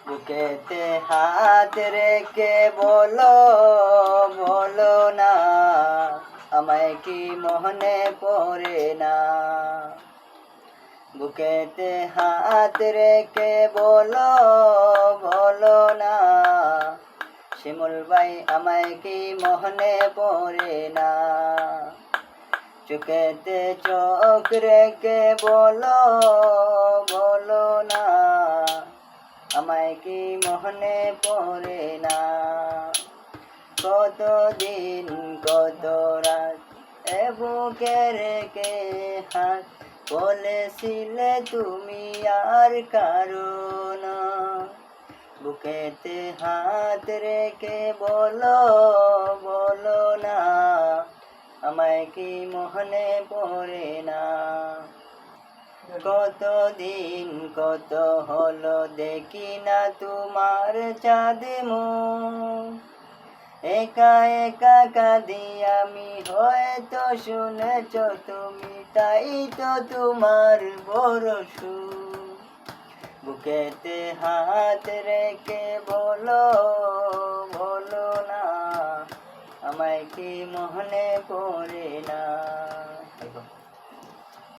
বুকেতে হাত রেখে বলো বলো না, আমায় কি মনে পড়ে না। বুকেতে হাত রেখে বলো বলো না, শিমুল ভাই আমায় কি মনে পড়ে না। চোখেতে চোখ রেখে বলো বলো না, আমায় কি মনে পড়ে না। কতদিন কত রাত এ বুকে রেখে হাত বলেছিলে তুমি আর কারো না। বুকেতে হাত রেখে বলো বলো না, আমায় কি মনে পড়ে না। কতদিন কত হলো দেখি না তোমার চাঁদ মুখ, একা একা কাঁদি আমি, হয়তো শুনেছ তুমি, তাই তো তোমার বড় সুখ। বুকেতে হাত রেখে বলো বলো না, আমায় কি মনে পড়ে না।